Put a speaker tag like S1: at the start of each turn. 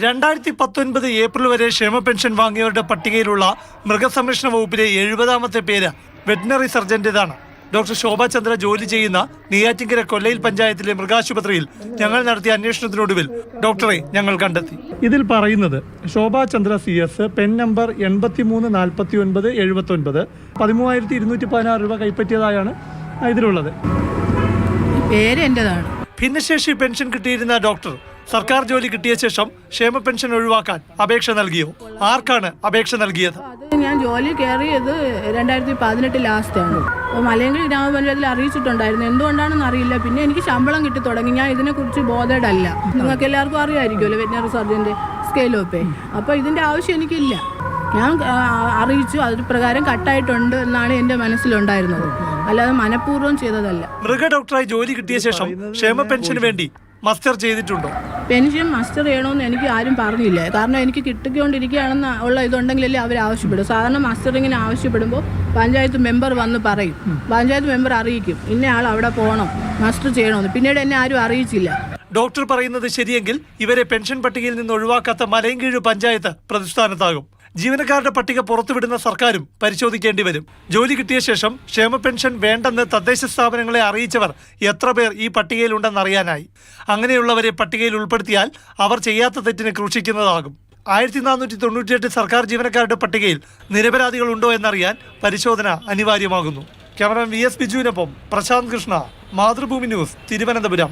S1: 2019 April വരെ ക്ഷേമ pension വാങ്ങിയവരുടെ പട്ടികയിലുള്ള മൃഗസംരക്ഷണ വകുപ്പിലെ 70ാമത്തെ പേര് വെറ്റിനറി സർജന്റേതാണ്. ഡോക്ടർ ശോഭാ ചന്ദ്ര ജോലി ചെയ്യുന്ന നെയ്യാറ്റിൻകര കൊല്ലയിൽ പഞ്ചായത്തിലെ മൃഗാശുപത്രിയിൽ ഞങ്ങൾ നടത്തിയ അന്വേഷണത്തിനൊടുവിൽ ഡോക്ടറെ ഞങ്ങൾ കണ്ടെത്തി. ഇതിൽ പറയുന്നത് Shobha Chandra CS, pen number 834979, 13,216 രൂപ കൈപ്പറ്റിയതായാണ് ഇതിലുള്ളത്.
S2: പേര് എന്റേതാണ്.
S1: ഭിന്നശേഷി പെൻഷൻ കിട്ടിയിരുന്ന ഡോക്ടർ സർക്കാർ ജോലി കിട്ടിയ ശേഷം ക്ഷേമ പെൻഷൻ ഒഴിവാക്കാൻ അപേക്ഷ നൽകിയോ? ആർക്കാണ് അപേക്ഷ നൽകിയത്?
S2: ഞാൻ ജോലി കയറിയത് 2018 ലാസ്റ്റാണ്. മലയങ്കി ഗ്രാമപഞ്ചായത്തിൽ അറിയിച്ചിട്ടുണ്ടായിരുന്നു. എന്തുകൊണ്ടാണെന്ന് അറിയില്ല. പിന്നെ എനിക്ക് ശമ്പളം കിട്ടി തുടങ്ങി. ഞാൻ ഇതിനെക്കുറിച്ച് ബോധേഡല്ല. നിങ്ങൾക്ക് എല്ലാവർക്കും അറിയാമായിരിക്കുമല്ലോ വെറ്റിനറി സർജന്റെ സ്കെയിൽ ഓഫ് പേ. അപ്പോൾ ഇതിന്റെ ആവശ്യം എനിക്കില്ല. ഞാൻ അറിയിച്ചു, അതിന് പ്രകാരം കട്ടായിട്ടുണ്ട് എന്നാണ് എൻ്റെ മനസ്സിലുണ്ടായിരുന്നത്. അല്ലാതെ മനഃപൂർവ്വം ചെയ്തതല്ല.
S1: മൃഗ ഡോക്ടറായി ജോലി കിട്ടിയ ശേഷം ക്ഷേമ പെൻഷന് വേണ്ടി മസ്റ്റർ ചെയ്തിട്ടുണ്ടോ?
S2: പെൻഷൻ മസ്റ്റർ ചെയ്യണമെന്ന് എനിക്ക് ആരും പറഞ്ഞില്ല. കാരണം എനിക്ക് കിട്ടിക്കൊണ്ടിരിക്കുകയാണെന്ന് ഉള്ള ഇതുണ്ടെങ്കിലല്ലേ അവർ ആവശ്യപ്പെടും. സാധാരണ മസ്റ്ററിങ്ങിന് ആവശ്യപ്പെടുമ്പോൾ പഞ്ചായത്ത് മെമ്പർ വന്ന് പറയും, പഞ്ചായത്ത് മെമ്പർ അറിയിക്കും ഇന്ന ആൾ അവിടെ പോകണം, മസ്റ്റർ ചെയ്യണമെന്ന്. പിന്നീട് എന്നെ ആരും അറിയിച്ചില്ല.
S1: ഡോക്ടർ പറയുന്നത് ശരിയെങ്കിൽ ഇവരെ പെൻഷൻ പട്ടികയിൽ നിന്ന് ഒഴിവാക്കാത്ത മലയങ്കീഴ് പഞ്ചായത്ത് പ്രതിസ്ഥാനത്താകും. ജീവനക്കാരുടെ പട്ടിക പുറത്തുവിടുന്ന സർക്കാരും പരിശോധിക്കേണ്ടി വരും. ജോലി കിട്ടിയ ശേഷം ക്ഷേമ പെൻഷൻ വേണ്ടെന്ന് തദ്ദേശ സ്ഥാപനങ്ങളെ അറിയിച്ചവർ എത്ര പേർ ഈ പട്ടികയിലുണ്ടെന്നറിയാനായി. അങ്ങനെയുള്ളവരെ പട്ടികയിൽ ഉൾപ്പെടുത്തിയാൽ അവർ ചെയ്യാത്ത തെറ്റിന് ക്രൂശിക്കുന്നതാകും. 1498 സർക്കാർ ജീവനക്കാരുടെ പട്ടികയിൽ നിരപരാധികൾ ഉണ്ടോ എന്നറിയാൻ പരിശോധന അനിവാര്യമാകുന്നു. ക്യാമറമാൻ VS ബിജുവിനൊപ്പം പ്രശാന്ത് കൃഷ്ണ, മാതൃഭൂമി ന്യൂസ്, തിരുവനന്തപുരം.